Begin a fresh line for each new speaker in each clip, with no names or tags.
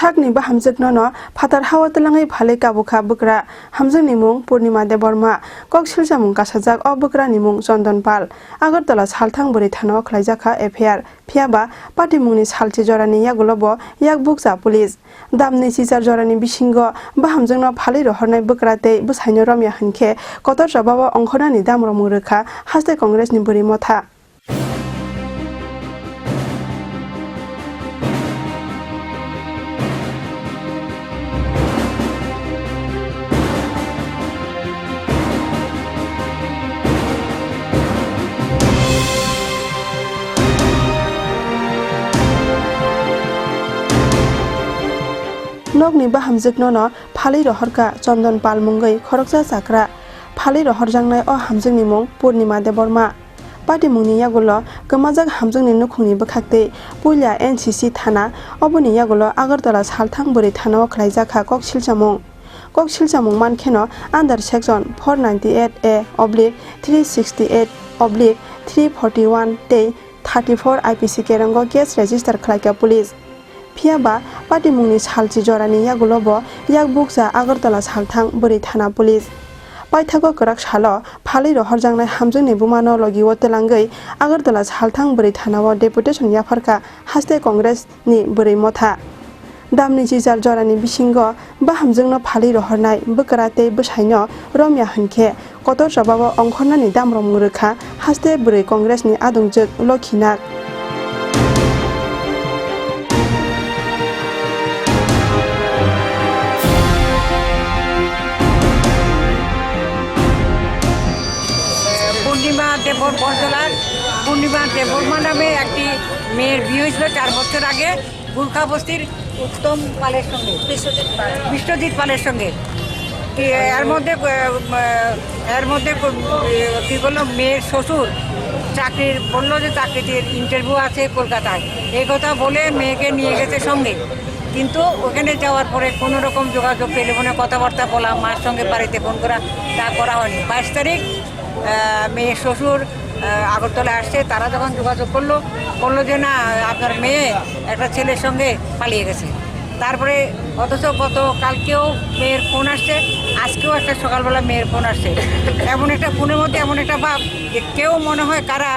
Thakni ba hamjak no phatar hawa talangai phale kabuka bukra hamjak nimung Purnima Deborma kok silsamung kasajak o bukra nimung Chandan Pal Agartala salthang bori thana khlaijaka FIR phiaba patimungni salchi jorani yagulobo yak bukja police damni sijar jorani bisingo ba hamjak no phale rohornai bukra tei busaino romya hankhe kotor jababa ongkhonani damromung rekha haste Congress ni bori motha Nokni ba hamjak no phali rohorka Chandan Pal mungai khoroksa chakra phali rohor jangnai o hamjak nimung Purnima Deborma patimungni yagulo kamajak hamjakni nukhungni bkhakte puila NCC thana oboni yagulo Agartala salthang bori thana o khlaijaka kok silchamung mankheno under section 498A/368/341 tei 34 IPC kerango case register khlaika police phiaba patimungni salchi jorani yagulobo yak bukja Agartala salthang bori thana police paithago kwrak salo phali rohor jangnai hamjakni bumano logiwo telangai Agartala salthang bori thanao deputation yafarka haste Congress ni bori motha damni jijar jorani bisingo ba hamjakno phali rohornai bukra tei busaino romya hankhe kotor jababo ongkhonani damromung rekha haste bori Congress ni adungjak lokhinak
পূর্ণিমা দেববর্মা নামে একটি মেয়ের বিয়ে হয়েছিল 4 বছর আগে গুলখা বস্তির উত্তম পালের সঙ্গে বিশ্বজিৎ পালের সঙ্গে এর মধ্যে কি বললো মেয়ের শ্বশুর চাকরির বললো যে চাকরিতে ইন্টারভিউ আছে কলকাতায় এই কথা বলে মেয়েকে নিয়ে গেছে সঙ্গে কিন্তু ওখানে যাওয়ার পরে কোনো রকম যোগাযোগ টেলিফোনে কথাবার্তা বলা মার সঙ্গে বাড়িতে ফোন করা তা করা হয়নি 22 তারিখ মেয়ের শ্বশুর আগরতলা আসছে তারা যখন যোগাযোগ করলো যে না আপনার মেয়ে একটা ছেলের সঙ্গে পালিয়ে গেছে তারপরে অথচ কালকেও মেয়ের ফোন আসছে আজকেও একটা সকালবেলা মেয়ের ফোন আসছে এমন একটা ফোনের মধ্যে এমন একটা ভাব যে কেউ মনে হয় কারা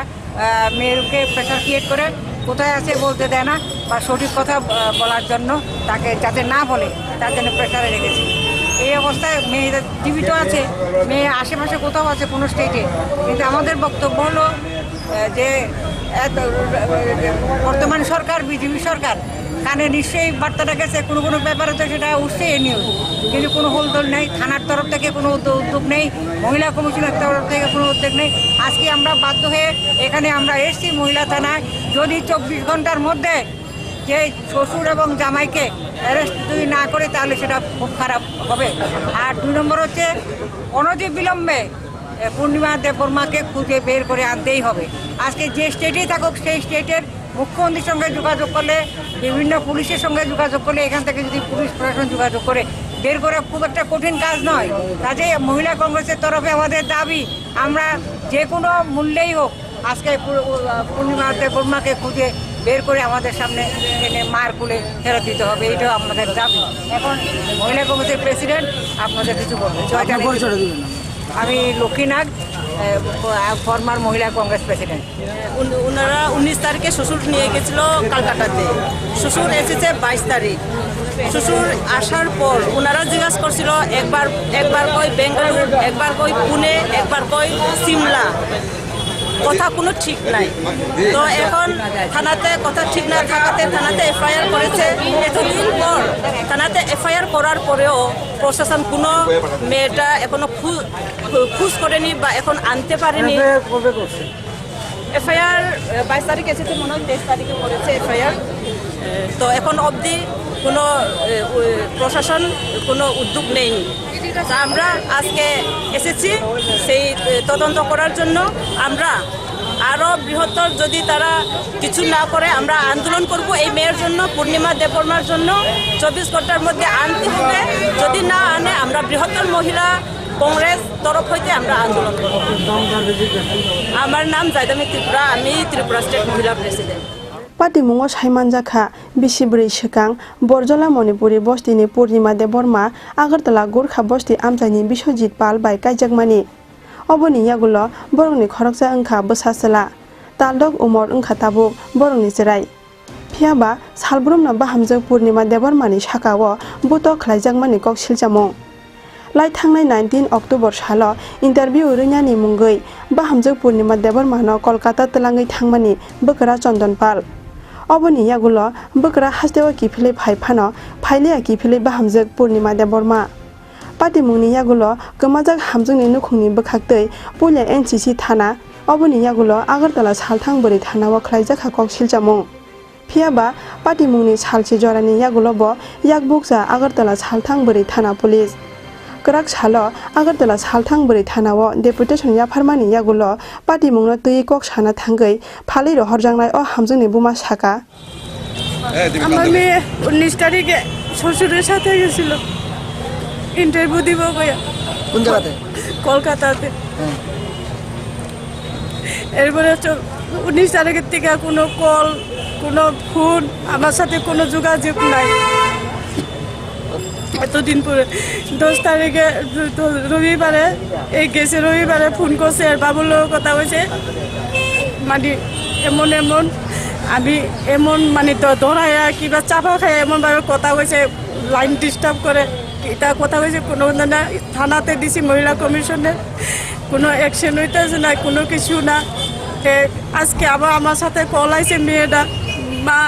মেয়েকে প্রেশার ক্রিয়েট করে কোথায় আছে বলতে দেয় না বা সঠিক কথা বলার জন্য তাকে যাতে না বলে তার জন্য প্রেশারে রেখেছে এই অবস্থায় মেয়ে জীবিত আছে মেয়ে আশেপাশে কোথাও আছে কোনো স্টেটে কিন্তু আমাদের বক্তব্য হলো যে বর্তমান সরকার বিজেপি সরকার কানে নিশ্চয়ই বার্তাটা গেছে কোনো ব্যাপারে তো সেটা উঠছে এ নিউজ কিন্তু কোনো হোলদোল নেই থানার তরফ থেকে কোনো উদ্যোগ নেই মহিলা কমিশনের তরফ থেকে কোনো উদ্যোগ নেই আজকে আমরা বাধ্য হয়ে এখানে আমরা এসছি মহিলা থানায় যদি 24 ঘন্টার মধ্যে যে শ্বশুর এবং জামাইকে অ্যারেস্ট যদি না করে তাহলে সেটা খুব খারাপ হবে আর 2 নম্বর হচ্ছে অনতিবিলম্বে পূর্ণিমা দেববর্মাকে খুঁজে বের করে আনতেই হবে আজকে যে স্টেটেই থাকুক সেই স্টেটের মুখ্যমন্ত্রীর সঙ্গে যোগাযোগ করলে বিভিন্ন পুলিশের সঙ্গে যোগাযোগ করলে এখান থেকে যদি পুলিশ প্রশাসন যোগাযোগ করে বের করে খুব একটা কঠিন কাজ নয় কাজে মহিলা কংগ্রেসের তরফে আমাদের দাবি আমরা যে কোনো মূল্যেই হোক আজকে পূর্ণিমা দেববর্মাকে খুঁজে বের করে আমাদের সামনে এনে মার কুলে ফেরত দিতে হবে এটাও আমাদের দাবি এখন মহিলা কংগ্রেসের প্রেসিডেন্ট আপনাদের কিছু বলবেন আমি লক্ষ্মীনাগ ফরমার মহিলা কংগ্রেস প্রেসিডেন্ট
ওনারা 19 তারিখে শ্বশুর নিয়ে গেছিল কলকাতাতে শ্বশুর এসেছে 22 তারিখ শ্বশুর আসার পর ওনারা জিজ্ঞাসা করছিল একবার কই বেঙ্গালুরু একবার কই পুনে একবার কই সিমলা কথা কোনো ঠিক নাই তো এখন থানাতে কথা ঠিক না থাকাতে থানাতে FIR করেছে এতদিন পর থানাতে FIR করার পরেও প্রশাসন কোনো মেয়েটা এখনো খুঁজ করেনি বা এখন আনতে পারেনি FIR 22 তারিখ এসেছে মনে হয় 23 তারিখে করেছে FIR তো এখন অবধি কোনো প্রশাসন কোনো উদ্যোগ নেয়নি আমরা আজকে এসেছি সেই তদন্ত করার জন্য আমরা আরও বৃহত্তর যদি তারা কিছু না করে আমরা আন্দোলন করব এই মেয়ের জন্য পূর্ণিমা দেববর্মার জন্য 24 ঘন্টার মধ্যে আনতে হবে যদি না আনে আমরা বৃহত্তর মহিলা কংগ্রেস তরফ হইতে আমরা আন্দোলন করব আমার নাম জাইদামি ত্রিপুরা আমি ত্রিপুরা স্টেট মহিলা প্রেসিডেন্ট
पाटिमुङाव सायमानजाखा बिसिब्रै सिगां बरजला मणिपुरी बस्तिनि पूर्णिमा देबबर्मा आगरतला गोरखा बस्ति आमजानि बिश्वजित पाल बाय कायजाकमानि अबनि यागुल बरंनि खरकजा ओंखा बोसासला तालदक उमर ओंखा ताबुक बरंनि जिराय फियाबा सालब्रुमना बाहामजों पूर्णिमा देबबर्मानि साकाव बुत खलायजाकमानि कक सिलजामुं लाई थांनाय 19 अक्टोबर साल इंटरव्यू रोङानि मुंगै बाहामजों पूर्णिमा देबबर्मानो कलकाता तलाङै थांमानि बोकरा चन्दन पाल अबनि यागुल बोकरा हास्तेवा किफिलै फाइफानो फाइलिया किफिलै बाहामजों पूर्णिमा देबबर्मा पाटिमुंनि यागुल गोमाजाक हामजोंनि नुखुंनि बोखाक्तै पुलिया एनसीसी थाना अबनि यागुल आगरतला सालथां बोरै थानाव खलायजाखा कक सिलजामुं फियाबा पाटिमुंनि सालसि जरानि यागुलब यागबुकजा आगरतला सालथां बोरै थाना पुलिस कराक साल आगरतला सालथां बोरै थानाव डेपुटेशन याफारमानि यागुल पाटिमुंनो तै कक साना थांगै फालै रहरजांनाय अ हामजोंनि बुमा साका
আমার মেয়ে 19 তারিখে শ্বশুরের সাথে গেছিল ইন্টারভিউ দিব গিয়ে
কোন জায়গাতে
কলকাতাতে এরপরে 19 তারিখের থেকে কোনো কল কোনো ফোন আমার সাথে কোনো যোগাযোগ নাই এতদিন পরে 10 তারিখে রবিবারে এই গেছে রবিবারে ফোন করছে আর বাবুর কথা হয়েছে মানে এমন এমন আমি এমন মানে ধরাইয়া কিবা চাপা খাই এমনভাবে কথা হয়েছে লাইন ডিস্টার্ব করে এটা কথা হয়েছে কোনো না থানাতে দিছি মহিলা কমিশনে কোনো অ্যাকশন হইতেছে না কোনো কিছু না আজকে আবার আমার সাথে কল আইছে মেয়েটা মা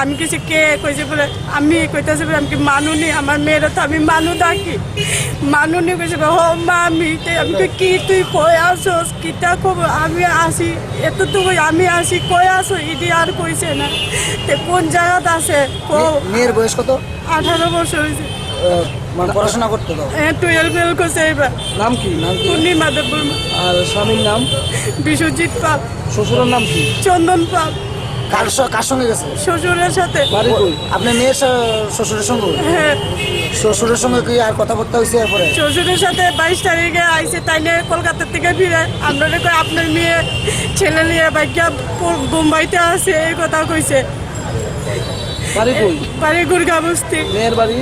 আমি কিছু কে কইছে বলে আমি কইতেছে বলে আমি কি মানুনি আমার মেয়েরা তো আমি মানু ডাকি মানুনি কইছে হ মা আমি কি তুই কই আসোস কিটা খবর আমি আসি এতটুকু আমি আসি কই আসো ইডি আর কইছে না তে কোন জায়গাতে আছে
মেয়ের বয়স কত
18 বছর হয়েছে
মানে পড়াশোনা করতে দাও
12 ফেল করছে এবার
নাম কি
পূর্ণিমা দেববর্মা
আর স্বামীর নাম
বিশ্বজিৎ পাল
শ্বশুরের নাম কি
চন্দন পাল
কার সঙ্গে গেছে
শ্বশুরের সাথে
বাড়ি কই আপনার মেয়ের শ্বশুরের সঙ্গে
হ্যাঁ
শ্বশুরের সঙ্গে কি আর কথাবার্তা হয়েছে এরপরে
শ্বশুরের সাথে 22 তারিখে আইসে তাইলে কলকাতা থেকে ফিরে আপনারা কই আপনার মেয়ে ছেলে নিয়ে বাইকা বোম্বাইতে আছে এই কথা কইছে
বাড়ি কই
বাড়ি গুরগা বস্তি
মেয়ের বাড়ি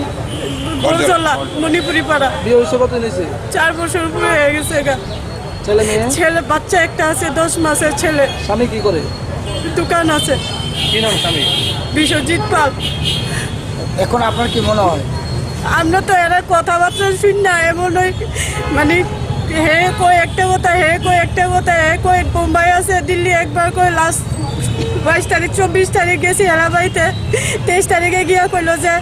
বরজলা মণিপুরি পাড়া
বিয়ে হয়েছে কত নিয়েছে
4 বছর পুরো হয়ে গেছে গা
ছেলে মেয়ে
ছেলে বাচ্চা একটা আছে 10 মাসের ছেলে
স্বামী কি করে
দোকান আছে
কি নাম স্বামী
বিশ্বজিৎ পাল
এখন আপনার কি মনে হয়
আমরা তো এরা কথাবার্তা শুনি না এমন মানে হে কই একটা কথা হে কই বোম্বাই আছে দিল্লি একবার কই লাস্ট 22 তারিখ 24 তারিখ গেছি এরা বাড়িতে 23 তারিখে গিয়া কইলো যে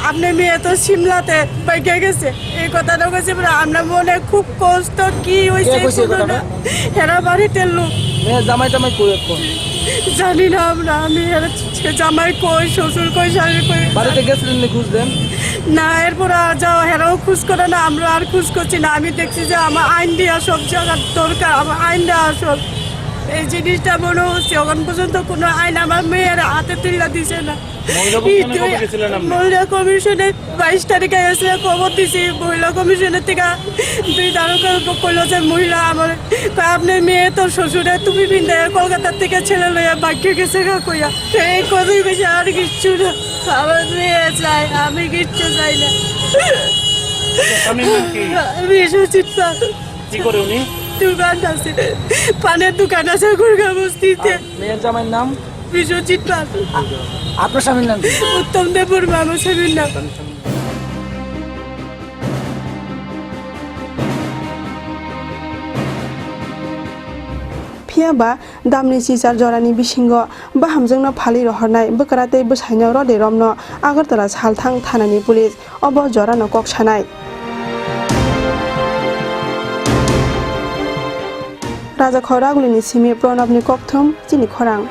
আপনার মেয়ে তো সিমলাতে বাইকে গেছে এই কথাটা কইছে আমরা মনে খুব কষ্ট কি হয়েছে এরা বাড়িতে লোক
জামাই টামাই কই এখন
জানি না আমি জামাই কই শ্বশুর কই শাশুড়ি কই
বাড়িতে গেছিলেন না খুঁজ দেন
না এরপর আর যাও হেরাও খুঁজ করে না আমরা আর খুঁজ করছি না আমি দেখছি যে আমার আইন দেওয়া সব জায়গার দরকার আমার আইন দেওয়া সব এই জিনিসটা মনে হচ্ছে এখন পর্যন্ত কোনো আইন আমার মেয়ের হাতে তুলে দিছে না মহিলা কমিশনে 22 তারিখে এসে খবর দিছি মহিলা কমিশনের থেকে 2 তারকা কইলো যে মহিলা আমার আপনার মেয়ে তোর শ্বশুরে তুমি বিন্দে কলকাতার থেকে ছেলে লইয়া বাক্যে গেছে কইয়া এই কথাই কইছে আর কিচ্ছু না আমার মেয়ে চাই আমি কিচ্ছু চাই না বিশ্বজিৎ পাল
কি করে উনি
দোকান আছে পানের দোকান আছে গুরগা বস্তিতে
মেয়ের জামাইয়ের নাম
বিশ্বজিৎ পাল
আপনার স্বামীর নাম কি
উত্তম দেববর্মা আমার স্বামীর নাম
फियाबा दामनि सिजार जरानि बिसिंग बाहामजोंनो फालि रहरनाय बोकरातै बोसायनो रदे रमनो आगरतला सालथां थानानि पुलिस अब जरानो कक सानाय राजा खरागुलिनि सिमी प्रणबनि ककथुम चिनि खरां।